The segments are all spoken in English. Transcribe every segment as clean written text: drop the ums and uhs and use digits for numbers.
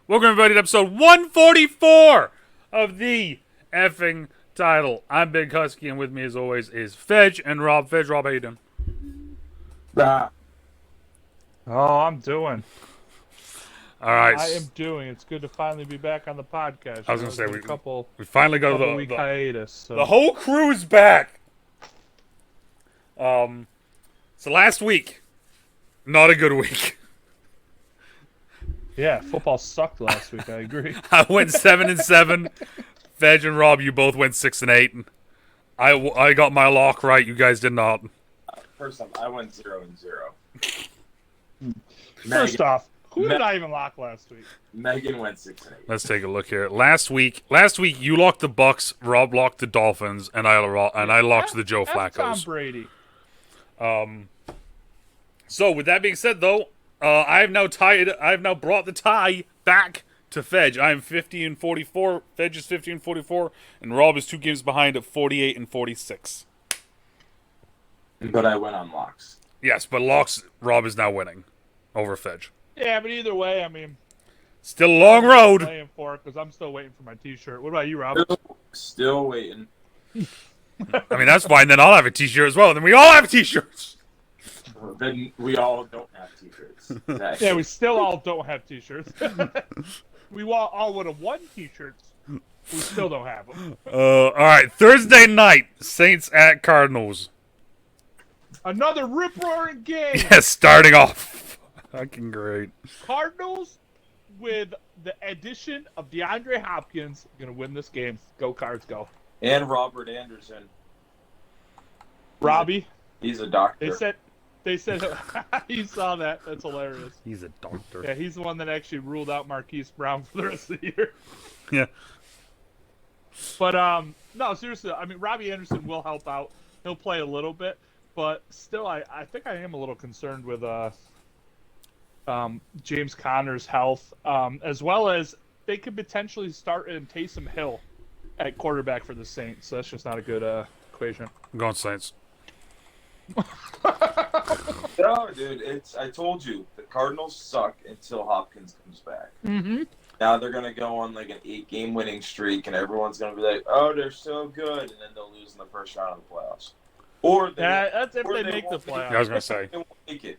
Welcome everybody to episode 144 of the effing title. I'm Big Husky, and with me as always is Fedge and Rob. Fedge, Rob, how you doing? Oh, I'm doing. All right. I am doing. It's good to finally be back on the podcast. I was gonna say we finally got couple week hiatus. So. The whole crew's back. So last week, not a good week. Yeah, football sucked last week. I agree. I went 7-7. Fedge and Rob, you both went 6-8. I got my lock right. You guys did not. First off, I went 0-0. First off, who did I even lock last week? Megan went 6-8. Let's take a look here. Last week you locked the Bucks, Rob locked the Dolphins, and I locked the Joe Flacco's. Tom Brady. So with that being said, though, I have now brought the tie back to Fedge. I am 50-44. Fedge is 50-44, and Rob is 2 games behind at 48-46. But I went on locks. Yes, but locks, Rob is now winning over Fedge. Yeah, but either way, I mean, still a long road. Playing for it because I'm still waiting for my T-shirt. What about you, Rob? Still waiting. I mean, that's fine. Then I'll have a T-shirt as well. Then we all have T-shirts. Then we all don't have T-shirts. Exactly. Yeah, we still all don't have T-shirts. We all would have won T-shirts. We still don't have them. All right, Thursday night, Saints at Cardinals. Another rip-roaring game. Yeah, starting off. Fucking great. Cardinals, with the addition of DeAndre Hopkins, going to win this game. Go Cards, go. And Robert Anderson. Robbie. He's a doctor. They said you saw that. That's hilarious. He's a doctor. Yeah, he's the one that actually ruled out Marquise Brown for the rest of the year. Yeah. But no, seriously. I mean, Robbie Anderson will help out. He'll play a little bit, but still, I think I am a little concerned with James Conner's health, as well as they could potentially start in Taysom Hill at quarterback for the Saints. So that's just not a good equation. I'm going Saints. No, dude, I told you, the Cardinals suck until Hopkins comes back. Mm-hmm. Now they're going to go on like an 8-game winning streak, and everyone's going to be like, oh, they're so good, and then they'll lose in the first round of the playoffs. Or that's if they make the playoffs. Yeah, I was going to say. They won't make it.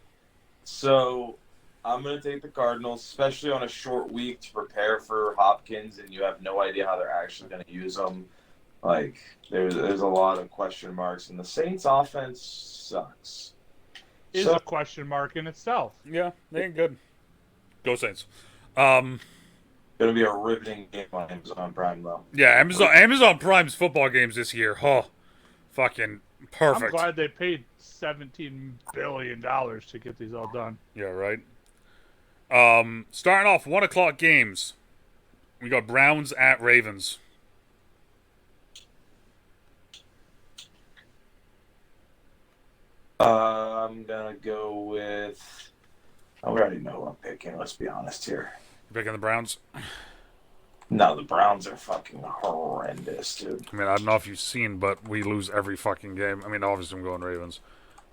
So I'm going to take the Cardinals, especially on a short week to prepare for Hopkins, and you have no idea how they're actually going to use them. Like, there's a lot of question marks, and the Saints' offense sucks. Is a question mark in itself. Yeah, they ain't good. Go Saints. Going to be a riveting game on Amazon Prime, though. Yeah, Amazon Prime's football games this year. Oh, fucking perfect. I'm glad they paid $17 billion to get these all done. Yeah, right. Starting off 1 o'clock games. We got Browns at Ravens. I'm going to go with... I already know who I'm picking, let's be honest here. You picking the Browns? No, the Browns are fucking horrendous, dude. I mean, I don't know if you've seen, but we lose every fucking game. I mean, obviously I'm going Ravens.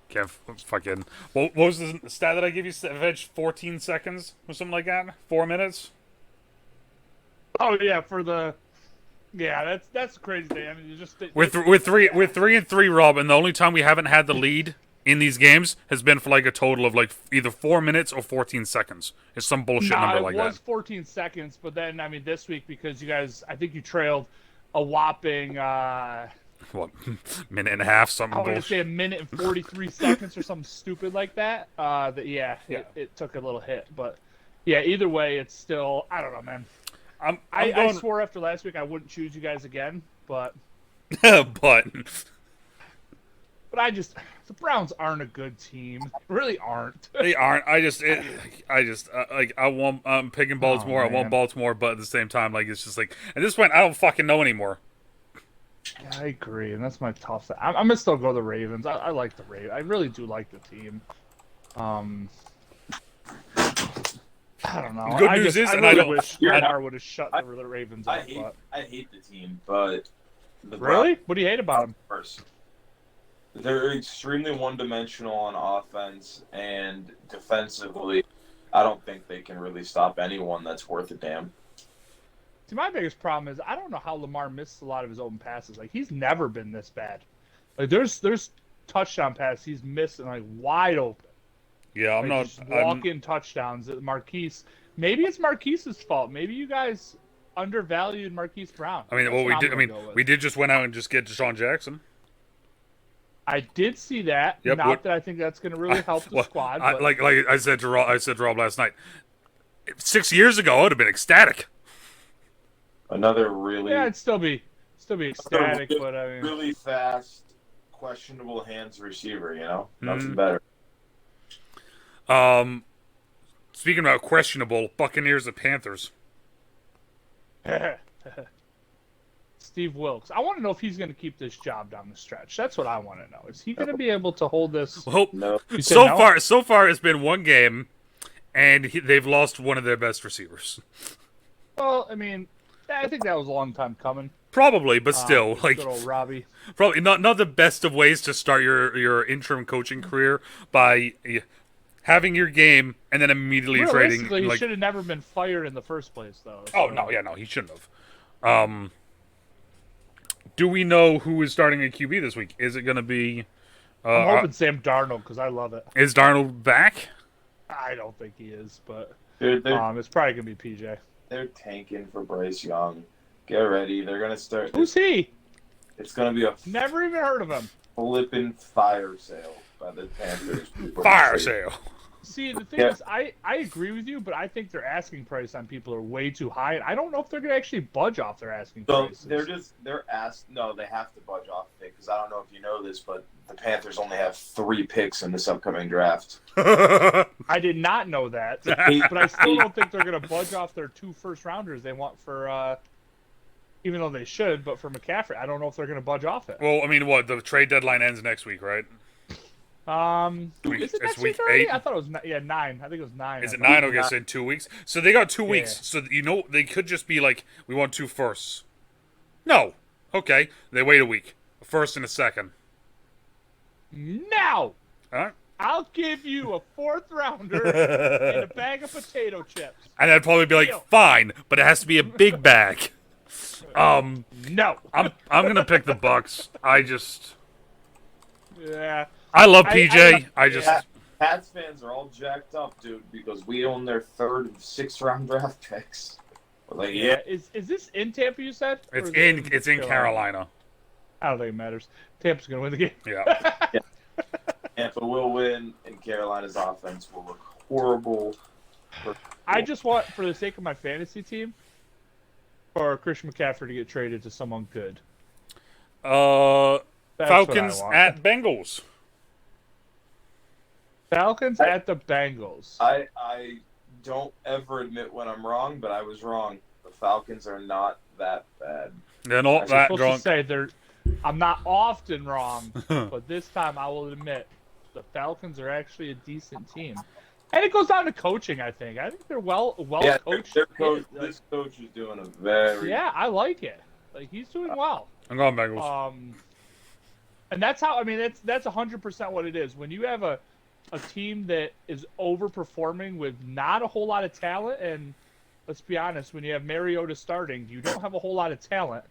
Can't fucking... What was the stat that I gave you? Veg, 14 seconds or something like that? 4 minutes? Oh, yeah, for the... Yeah, that's crazy thing. I mean, you just... We're 3-3, Rob, and the only time we haven't had the lead in these games has been for like a total of like either 4 minutes or 14 seconute. It's some bullshit number like that. It was 14 seconds, but then, I mean, this week, because you guys, I think you trailed a whopping... what, minute and a half, something I was going to bullshit? say a minute and 43 seconds or something stupid like that. It took a little hit. But, yeah, either way, it's still... I don't know, man. I swore after last week I wouldn't choose you guys again, but... But the Browns aren't a good team. They really aren't. They aren't. I'm picking Baltimore. I want Baltimore, but at the same time, like, it's just like, at this point, I don't fucking know anymore. Yeah, I agree, and that's my tough side. I'm gonna still go the Ravens. I like the Ravens. I really do like the team. I don't know. The good news is, I wish Lamar would have shut the Ravens up. I hate the team, but really, what do you hate about them? First, they're extremely one-dimensional on offense and defensively. I don't think they can really stop anyone that's worth a damn. See, my biggest problem is I don't know how Lamar missed a lot of his open passes. Like, he's never been this bad. Like, there's touchdown passes he's missing, like, wide open. Yeah, I'm not walk-in touchdowns at Marquise. Maybe it's Marquise's fault. Maybe you guys undervalued Marquise Brown. I mean, we did just went out and just get Deshaun Jackson. I did see that. Yep, Not that I think that's going to really help the squad. But... Like I said to Rob last night, 6 years ago I would have been ecstatic. Another really I'd still be ecstatic, but I mean, really fast, questionable hands receiver. You know, nothing better. Speaking about questionable, Buccaneers and Panthers. Steve Wilkes. I want to know if he's going to keep this job down the stretch. That's what I want to know. Is he going to be able to hold this? Well, no. So far, it's been one game, and they've lost one of their best receivers. Well, I mean, I think that was a long time coming. Probably, but still, like good old Robbie. Probably not the best of ways to start your interim coaching career by having your game and then immediately trading. He should have never been fired in the first place, though. So. Oh no, he shouldn't have. Do we know who is starting at QB this week? Is it going to be? I'm hoping Sam Darnold because I love it. Is Darnold back? I don't think he is, but it's probably going to be PJ. They're tanking for Bryce Young. Get ready. They're going to start. Who's he? It's going to be a never even heard of him. Flipping fire sale by the Panthers. Fire sale. See, the thing is, I agree with you, but I think their asking price on people are way too high, and I don't know if they're going to actually budge off their asking prices. No, they have to budge off it, because I don't know if you know this, but the Panthers only have 3 picks in this upcoming draft. I did not know that, but I still don't think they're going to budge off their 2 first-rounders they want for, even though they should, but for McCaffrey, I don't know if they're going to budge off it. Well, I mean, the trade deadline ends next week, right? Is it next week 8? I thought it was 9. I think it was 9. Is it 9? Okay, so in 2 weeks. So they got 2 weeks. So they could just be like, we want 2 firsts. No. Okay. They wait a week. A first and a second. No. Huh? I'll give you a 4th rounder and a bag of potato chips. And I'd probably be like, fine, but it has to be a big bag. No. I'm gonna pick the Bucks. Yeah. I love PJ. Pats fans are all jacked up, dude, because we own their 3rd and 6th round draft picks. Like, yeah. Is this in Tampa? You said it's in Carolina. I don't think it matters. Tampa's gonna win the game. Yeah. Tampa will win, and Carolina's offense will look horrible. I just want, for the sake of my fantasy team, for Christian McCaffrey to get traded to someone good. Falcons at Bengals. Falcons at the Bengals. I don't ever admit when I'm wrong, but I was wrong. The Falcons are not that bad. They're not that drunk. I'm not often wrong, but this time I will admit the Falcons are actually a decent team. And it goes down to coaching, I think. I think they're well coached. This coach is doing a very... Yeah, I like it. Like, he's doing well. I'm going Bengals. And that's how, I mean, that's 100% what it is. When you have a team that is overperforming with not a whole lot of talent, and let's be honest, when you have Mariota starting, you don't have a whole lot of talent.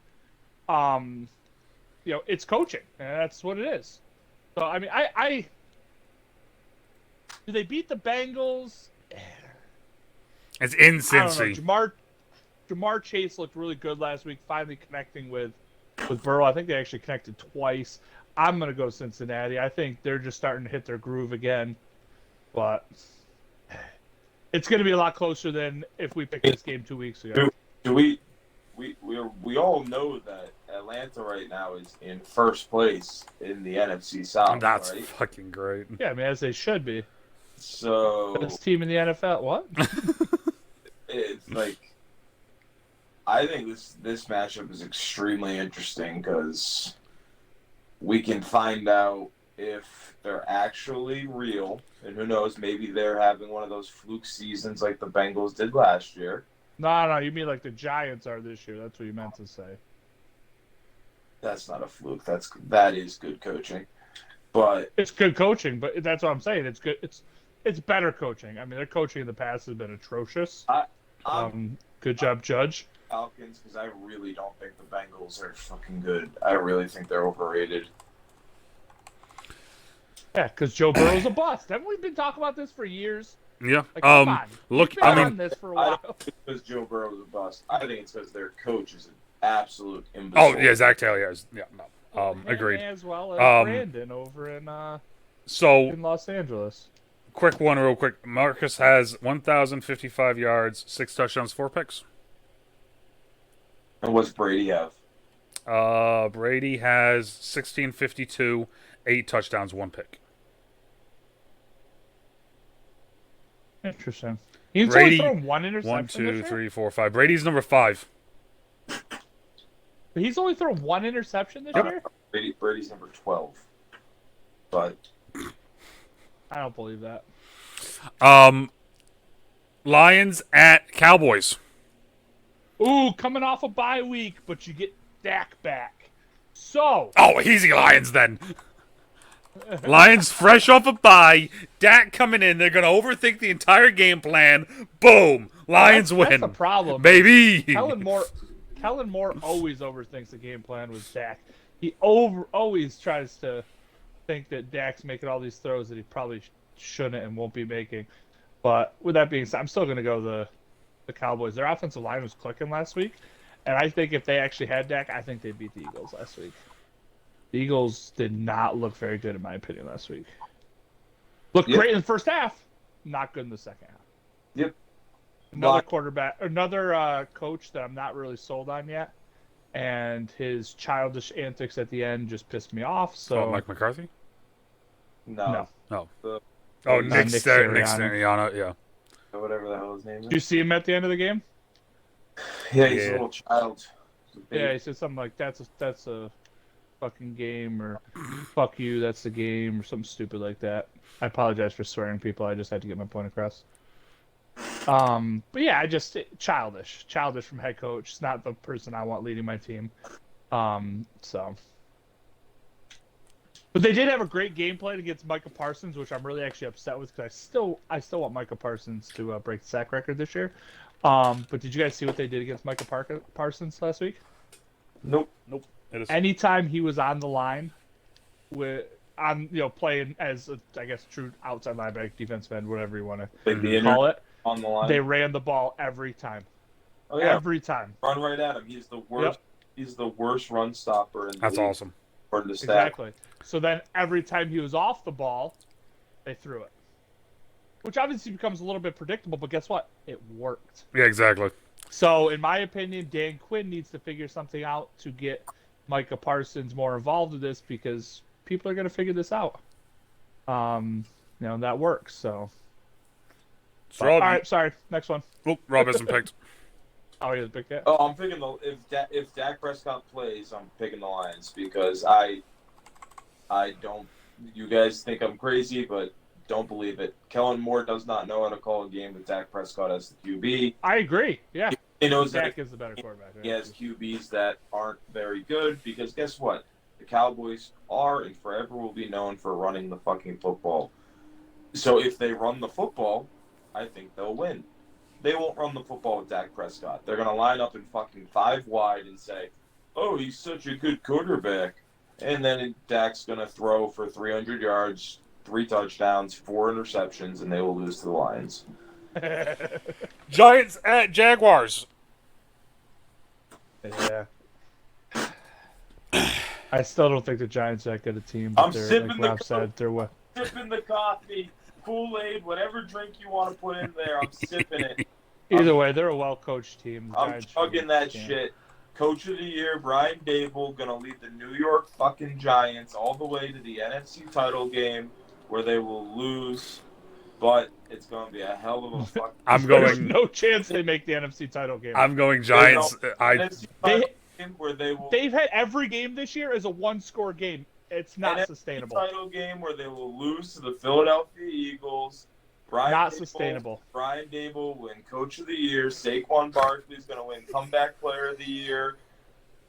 It's coaching, and that's what it is. So, I mean, do they beat the Bengals? It's in Cincy. Jamar Chase looked really good last week, finally connecting with Burrow. I think they actually connected twice. I'm going to go Cincinnati. I think they're just starting to hit their groove again. But it's going to be a lot closer than if we picked this game 2 weeks ago. We all know that Atlanta right now is in first place in the NFC South. That's right? fucking great. Yeah, I mean, as they should be. So best team in the NFL. What? It's like, I think this matchup is extremely interesting because we can find out if they're actually real, and who knows, maybe they're having one of those fluke seasons like the Bengals did last year. No, you mean like the Giants are this year. That's what you meant to say. That's not a fluke. That is good coaching. But it's good coaching, but that's what I'm saying. It's good. it's better coaching. I mean, their coaching in the past has been atrocious. I'm Good job, Judge. Falcons, because I really don't think the Bengals are fucking good. I really think they're overrated. Yeah, because Joe Burrow's a bust. Haven't we been talking about this for years? Yeah. Like, come on. Look, We've been on this for a while. I don't think it's because Joe Burrow's a bust. I think it's because their coach is an absolute imbecile. Oh yeah, Zach Taylor is. Yeah, no. Agreed. As well as Brandon over in Los Angeles. Quick one, real quick. Marcus has 1,055 yards, 6 touchdowns, 4 picks. And what's Brady have? Brady has 1,652, 8 touchdowns, 1 pick. Interesting. He's Brady, only thrown 1 interception. 1, 2, 3, 4, 5. Brady's number 5. He's only thrown 1 interception this year? Brady's number 12. But I don't believe that. Lions at Cowboys. Ooh, coming off a bye week, but you get Dak back. So. Oh, easy Lions then. Lions fresh off a bye. Dak coming in. They're going to overthink the entire game plan. Boom. Lions win. That's the problem. Baby. Kellen Moore always overthinks the game plan with Dak. He always tries to think that Dak's making all these throws that he probably shouldn't and won't be making. But with that being said, I'm still going to go the Cowboys. Their offensive line was clicking last week. And I think if they actually had Dak, I think they'd beat the Eagles last week. The Eagles did not look very good, in my opinion, last week. Looked great in the first half, not good in the second half. Yep. Another coach that I'm not really sold on yet, and his childish antics at the end just pissed me off. So Mike McCarthy? No. Oh. The, Nick Sirianni, yeah. Whatever the hell his name is. Did you see him at the end of the game? Yeah, he's a little child. Yeah, he said something like, that's a fucking game, or fuck you, that's the game, or something stupid like that. I apologize for swearing, people. I just had to get my point across. But yeah, childish from head coach. It's not the person I want leading my team. So. But they did have a great game plan against Micah Parsons, which I'm really actually upset with because I still want Micah Parsons to break the sack record this year. But did you guys see what they did against Micah Parsons last week? Nope. Anytime he was on the line, playing as I guess true outside linebacker, defensive end, whatever you want to call it, on the line, they ran the ball every time. Oh yeah, every time. Run right at him. He's the worst. Yep. He's the worst run stopper in the That's league. awesome. Exactly. So then every time he was off the ball, they threw it. Which obviously becomes a little bit predictable, but guess what? It worked. Yeah, exactly. So, in my opinion, Dan Quinn needs to figure something out to get Micah Parsons more involved with this because people are going to figure this out. That works. So, all right, sorry. Next one. Oh, Rob hasn't picked. Oh, he hasn't picked yet? Oh, I'm picking if Dak Prescott plays, I'm picking the Lions because I don't. You guys think I'm crazy, but don't believe it. Kellen Moore does not know how to call a game with Dak Prescott as the QB. I agree. Yeah. He knows Dak is the better quarterback. He has QBs that aren't very good because guess what? The Cowboys are and forever will be known for running the fucking football. So if they run the football, I think they'll win. They won't run the football with Dak Prescott. They're going to line up in fucking 5 wide and say, oh, he's such a good quarterback. And then Dak's going to throw for 300 yards, 3 touchdowns, 4 interceptions, and they will lose to the Lions. Giants at Jaguars. Yeah. I still don't think the Giants are that good a team. But I'm sipping sipping the coffee, Kool-Aid, whatever drink you want to put in there, I'm sipping it. Either way, they're a well-coached team. I'm chugging that shit. Coach of the year, Brian Dable, going to lead the New York fucking Giants all the way to the NFC title game where they will lose, but it's going to be a hell of a fucking There's no chance they make the NFC title game. I'm going Giants. They've had every game this year as a 1-score game. It's not sustainable. Title game where they will lose to the Philadelphia Eagles. Sustainable. Brian Dable will win Coach of the Year. Saquon Barkley's going to win Comeback Player of the Year.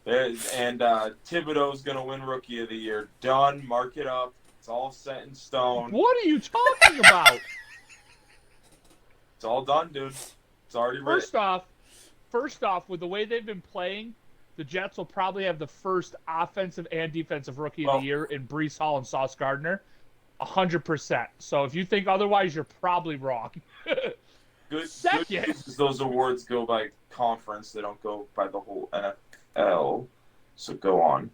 And Thibodeau's going to win Rookie of the Year. Done. Mark it up. It's all set in stone. What are you talking about? It's all done, dude. It's already written. First off, with the way they've been playing, the Jets will probably have the first offensive and defensive rookie of the year in Breece Hall and Sauce Gardner. 100%. So if you think otherwise, you're probably wrong. Good news, those awards go by conference. They don't go by the whole NFL. So go on.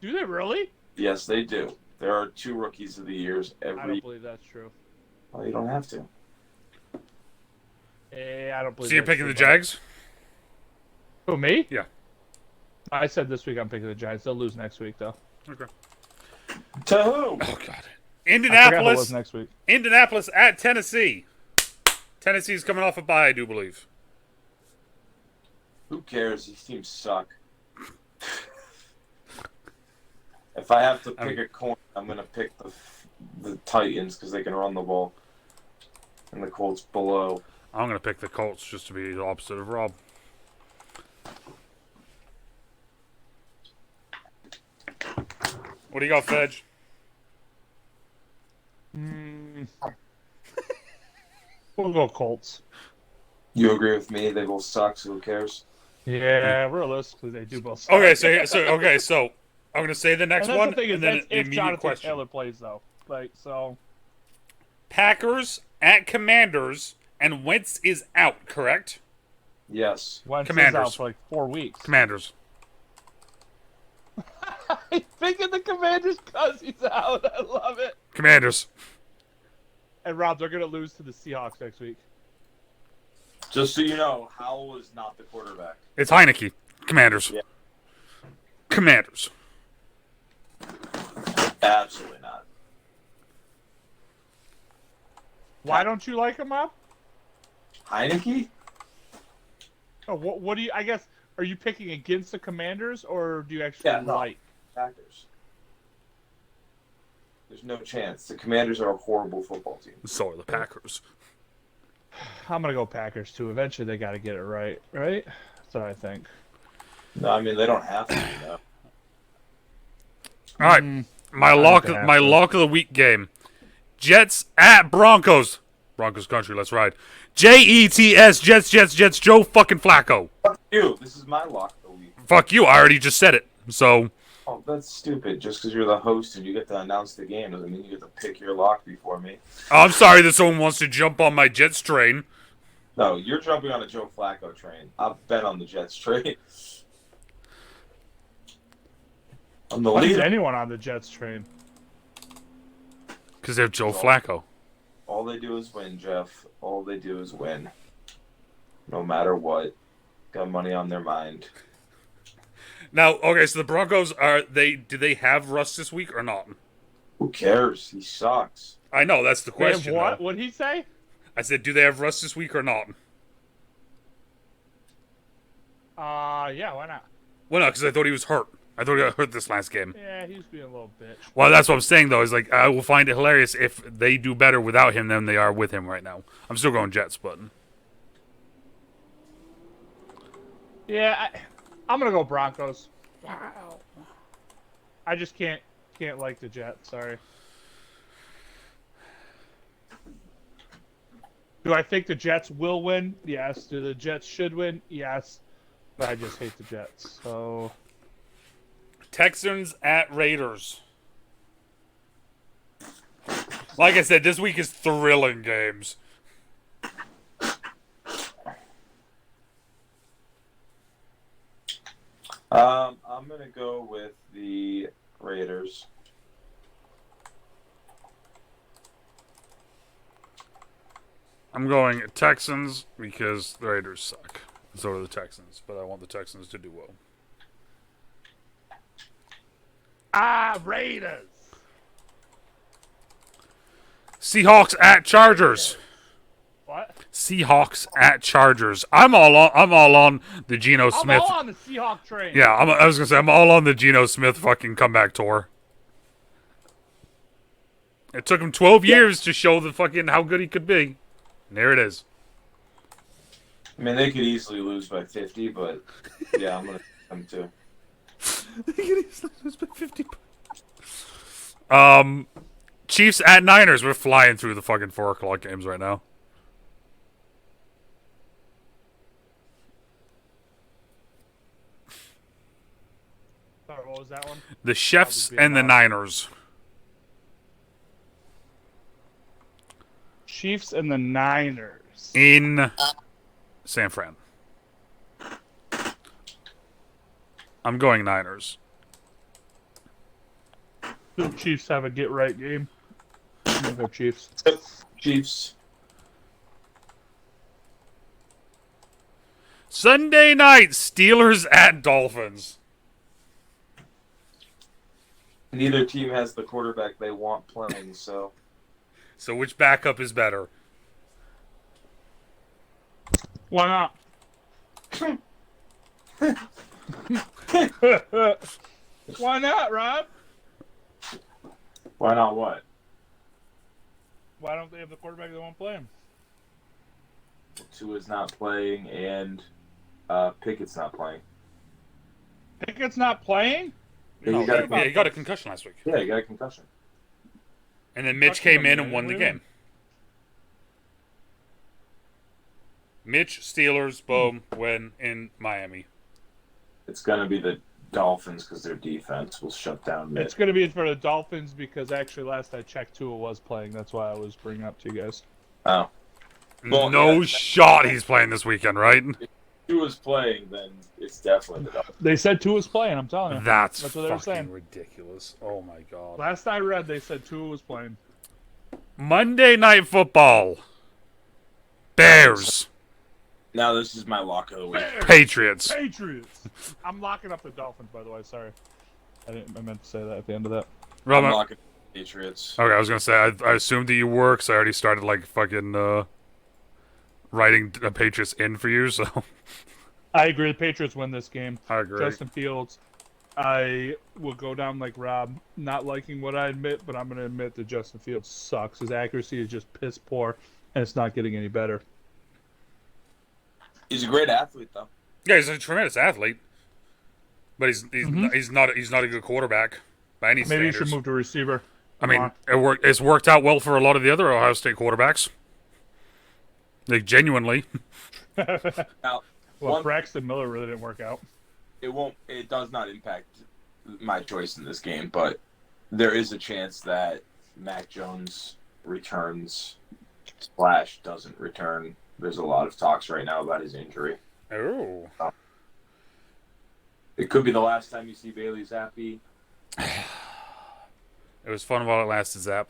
Do they really? Yes, they do. There are 2 rookies of the years every. I don't believe that's true. Well, you don't have to. I don't believe. So you're picking the Jags? Who, me? Yeah. I said this week I'm picking the Giants. They'll lose next week, though. Okay. To who? Oh God. I forgot Indianapolis. who it was next week. Indianapolis at Tennessee. Tennessee's coming off a bye, I do believe. Who cares? These teams suck. If I have to pick a coin, I'm going to pick the Titans because they can run the ball. And the Colts below. I'm going to pick the Colts just to be the opposite of Rob. What do you got, Fedge? We'll go Colts. You agree with me? They both suck, so who cares? Yeah, realistically, they do both. Okay, so I'm going to say the next one, The thing is, and then that's the if immediate Jonathan question. Taylor plays, though. Like, so. Packers at Commanders, and Wentz is out, correct? Yes. Wentz is Commanders. out for like 4 weeks. Commanders. I'm picking the Commanders because he's out. I love it. Commanders. And Rob, they're going to lose to the Seahawks next week. Just so you know, Howell is not the quarterback. It's Heineke. Commanders. Yeah. Commanders. Absolutely not. Why don't you like him, Rob? Heineke? Oh, what do you? I guess are you picking against the Commanders or do you actually like Packers? There's no chance. The Commanders are a horrible football team. So are the Packers. I'm gonna go Packers too. Eventually, they got to get it right. Right? That's what I think. No, I mean they don't have to. You know? All right, my lock of the week game: Jets at Broncos. Broncos country, let's ride. Jets, Jets. Joe fucking Flacco. Fuck you. This is my lock of the week. Fuck you. I already just said it. So. Oh, that's stupid. Just because you're the host and you get to announce the game doesn't mean you get to pick your lock before me. I'm sorry that someone wants to jump on my Jets train. No, you're jumping on a Joe Flacco train. I've been on the Jets train. I'm the Why is leader. anyone on the Jets train? Because they're Joe Flacco. All they do is win, Jeff. All they do is win. No matter what. Got money on their mind. Now, okay, so the Broncos do they have Russ this week or not? Who cares? He sucks. I know, that's the question. What? Though. What'd he say? I said, do they have Russ this week or not? Yeah, why not? Well, no, because I thought he was hurt. I thought he got hurt this last game. Yeah, he's being a little bitch. Well, that's what I'm saying, though. Is like I will find it hilarious if they do better without him than they are with him right now. I'm still going Jets, but Yeah, I'm gonna go Broncos. Wow. I just can't like the Jets. Sorry. Do I think the Jets will win? Yes. Do the Jets should win? Yes. But I just hate the Jets. So. Texans at Raiders. Like I said, this week is thrilling games. I'm going to go with the Raiders. I'm going Texans because the Raiders suck. So do the Texans, but I want the Texans to do well. Raiders. Seahawks at Chargers. What? Seahawks at Chargers. I'm all on the Geno Smith. I'm all on the Seahawk train. Yeah, I was gonna say I'm all on the Geno Smith fucking comeback tour. It took him 12 years to show the fucking how good he could be. And there it is. I mean, they could easily lose by 50, but yeah, I'm going to them too. They could easily lose by 50. Chiefs at Niners. We're flying through the fucking 4 o'clock games right now. was that one? The Chiefs and the Niners. Chiefs and the Niners. In San Fran. I'm going Niners. The Chiefs have a get-right game. I'm going to go Chiefs. Chiefs. Sunday night, Steelers at Dolphins. Neither team has the quarterback they want playing, so... So which backup is better? Why not? Why not, Rob? Why not what? Why don't they have the quarterback they want playing? Tua's not playing, and Pickett's not playing. Pickett's not playing? Yeah, He got a concussion last week. Yeah, he got a concussion. And then Mitch came in and won the game. Mitch, Steelers, boom, win in Miami. It's going to be the Dolphins because their defense will shut down Mitch. It's going to be for the Dolphins because actually last I checked Tua was playing. That's why I was bringing up to you guys. Oh. Well, no shot he's playing this weekend, right? If Tua's playing, then it's definitely the Dolphins. They said Tua's playing, I'm telling you. That's what they were saying. fucking ridiculous. Oh my god. Last I read, they said Tua was playing. Monday Night Football. Bears. Now this is my lock of the week. Patriots. I'm locking up the Dolphins, by the way. Sorry. I meant to say that at the end of that. I'm locking up the Patriots. Okay, I was going to say, I assumed that you were, because I already started, like, fucking, writing the Patriots in for you, so... I agree. The Patriots win this game. I agree. Justin Fields. I will go down like Rob, not liking what I admit, but I'm going to admit that Justin Fields sucks. His accuracy is just piss poor, and it's not getting any better. He's a great athlete, though. Yeah, he's a tremendous athlete, but he's not a good quarterback by any standards. Maybe he should move to receiver. I mean, it's worked out well for a lot of the other Ohio State quarterbacks. Like, genuinely. Now, Braxton Miller really didn't work out. It does not impact my choice in this game, but there is a chance that Mac Jones returns / doesn't return. There's a lot of talks right now about his injury. Oh. It could be the last time you see Bailey Zappi. It was fun while it lasted, Zap.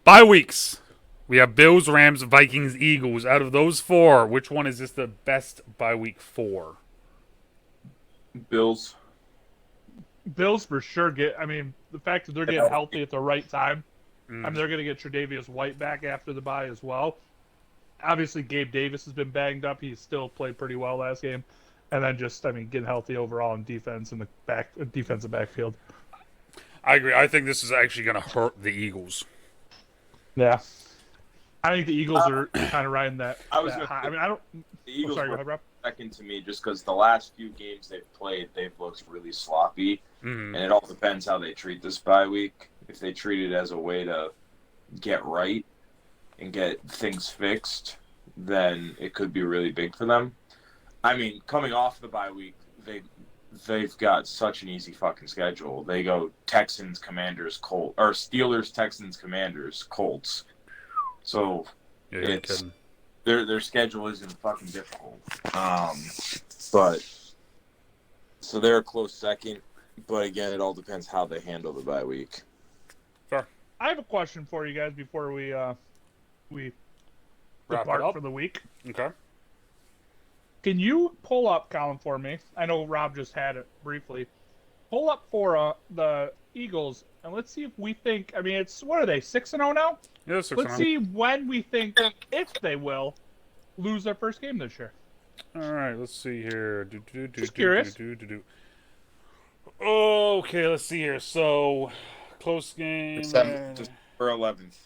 Bye weeks. We have Bills, Rams, Vikings, Eagles. Out of those four, which one is this the best bye week for? Bills. Bills for sure the fact that they're getting healthy at the right time. I mean, they're going to get Tre'Davious White back after the bye as well. Obviously, Gabe Davis has been banged up. He still played pretty well last game. And then getting healthy overall in defense in the defensive backfield. I agree. I think this is actually going to hurt the Eagles. Yeah. I think the Eagles are kind of riding that. The Eagles go ahead, Rob. Second to me just because the last few games they've played, they've looked really sloppy. Mm-hmm. And it all depends how they treat this bye week. If they treat it as a way to get right and get things fixed, then it could be really big for them. I mean, coming off the bye week, they've got such an easy fucking schedule. They go Texans, Commanders, Colts, or Steelers, Texans, Commanders, Colts. So their schedule isn't fucking difficult. But so they're a close second. But again, it all depends how they handle the bye week. Fair. I have a question for you guys before we Wrap depart it up for the week. Okay. Can you pull up, Colin, for me? I know Rob just had it briefly. Pull up for the Eagles, and let's see if we think. I mean, what are they, 6-0 now? Yeah, 6-0. Let's see when we think, if they will, lose their first game this year. All right, let's see here. Just curious. Okay, let's see here. So, close game. December 11th.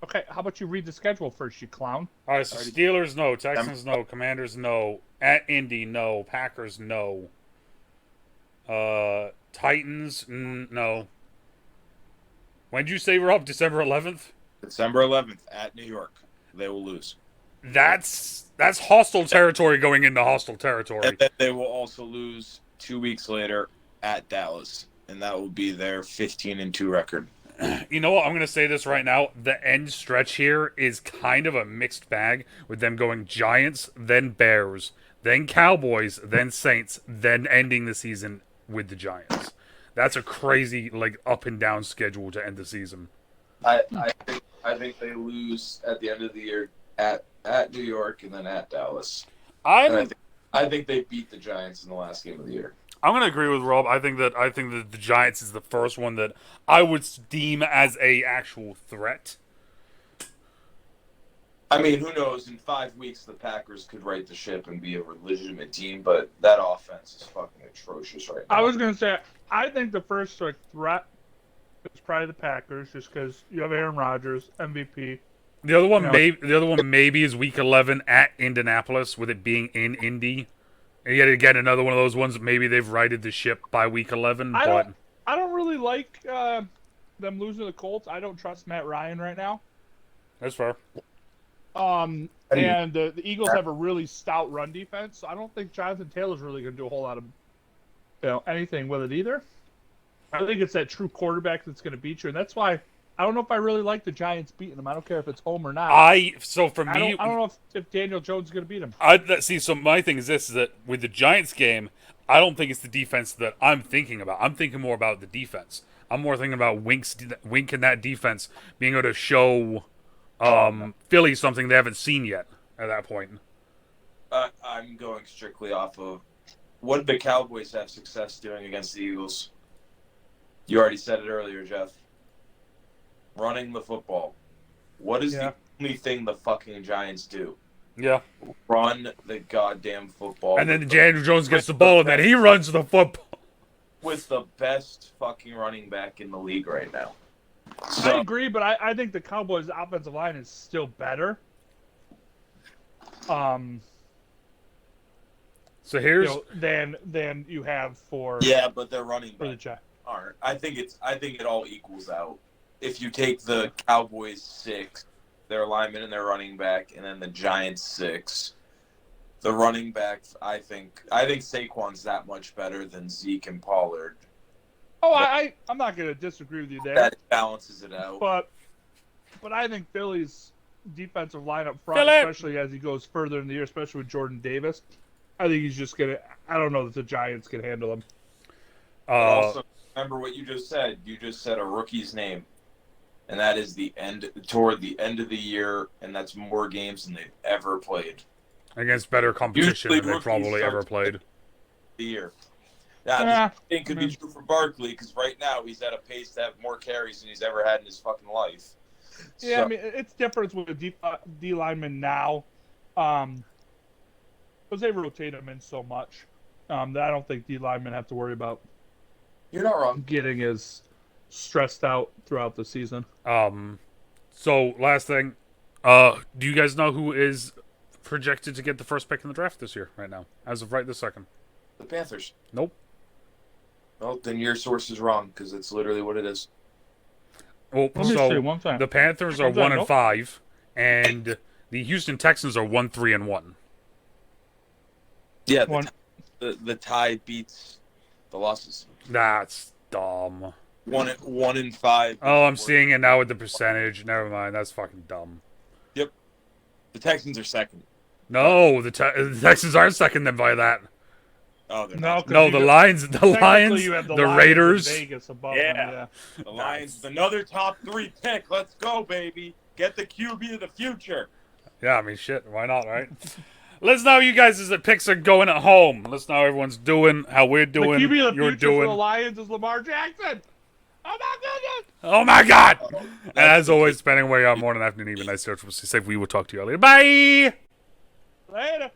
Okay, how about you read the schedule first, you clown? All right, so Steelers, no. Texans, no. Commanders, no. At Indy, no. Packers, no. Titans, no. When did you say we're up? December 11th? December 11th at New York. They will lose. That's hostile territory going into hostile territory. And then they will also lose 2 weeks later at Dallas, and that will be their 15-2 record. You know what? I'm going to say this right now. The end stretch here is kind of a mixed bag with them going Giants, then Bears, then Cowboys, then Saints, then ending the season with the Giants. That's a crazy, like, up and down schedule to end the season. I think they lose at the end of the year at New York and then at Dallas. I think they beat the Giants in the last game of the year. I'm going to agree with Rob. I think that the Giants is the first one that I would deem as a actual threat. I mean, who knows? In 5 weeks, the Packers could right the ship and be a legitimate team, but that offense is fucking atrocious right now. I was going to say, I think the first threat is probably the Packers, just because you have Aaron Rodgers, MVP. The other one maybe is Week 11 at Indianapolis, with it being in Indy. And yet again, another one of those ones. Maybe they've righted the ship by Week 11. I don't really like them losing to the Colts. I don't trust Matt Ryan right now. That's fair. And the Eagles have a really stout run defense, so I don't think Jonathan Taylor's really going to do a whole lot of anything with it either. I think it's that true quarterback that's going to beat you, and that's why I don't know if I really like the Giants beating them. I don't care if it's home or not. I don't know if Daniel Jones is going to beat him. So my thing is this: is that with the Giants game, I don't think it's the defense that I'm thinking about. I'm thinking more about the defense. I'm more thinking about Wink and that defense being able to show Philly something they haven't seen yet at that point. I'm going strictly off of what did the Cowboys have success doing against the Eagles? You already said it earlier, Jeff. Running the football. What is the only thing the fucking Giants do? Yeah. Run the goddamn football. And then Daniel Jones gets the ball, and then he runs the football. With the best fucking running back in the league right now. So, I agree, but I think the Cowboys' offensive line is still better. So here's than you have for but they're running for the Giants. Aren't. I think it all equals out. If you take the Cowboys 6, their lineman and their running back, and then the Giants 6, the running backs, I think Saquon's that much better than Zeke and Pollard. Oh, I'm not going to disagree with you there. That balances it out. But I think Philly's defensive line up front, especially as he goes further in the year, especially with Jordan Davis, I think he's just going to – I don't know that the Giants can handle him. Also, remember what you just said. You just said a rookie's name. And that is toward the end of the year, and that's more games than they've ever played. Against better competition than they've probably ever played. The year. Now, this thing could be true for Barkley, because right now he's at a pace to have more carries than he's ever had in his fucking life. Yeah, so, I mean, it's different with a D lineman now. Because they rotate him in so much that I don't think D linemen have to worry about You're not wrong. getting as stressed out throughout the season. So last thing, do you guys know who is projected to get the first pick in the draft this year right now, as of right this second? The Panthers. Nope. Well, then your source is wrong, because it's literally what it is. Well, so the Panthers are 1-5, and the Houston Texans are 1-3-1. Yeah, the tie beats the losses. That's dumb. 1-5. Oh, I'm seeing it now with the percentage. Never mind. That's fucking dumb. Yep. The Texans are second. No, the Texans are second then by that. Oh, they're not. No, the Lions, the Raiders. Vegas above yeah. them, The Lions, another top 3 pick. Let's go, baby. Get the QB of the future. Yeah, I mean, shit. Why not, right? Let's know you guys as the picks are going at home. Let's know how everyone's doing, how we're doing, the QB of the you're future doing. For the Lions is Lamar Jackson. Oh my goodness! Oh my God! And as always, depending on where you are, morning, afternoon, even night, safe. We will talk to you all later. Bye. Later.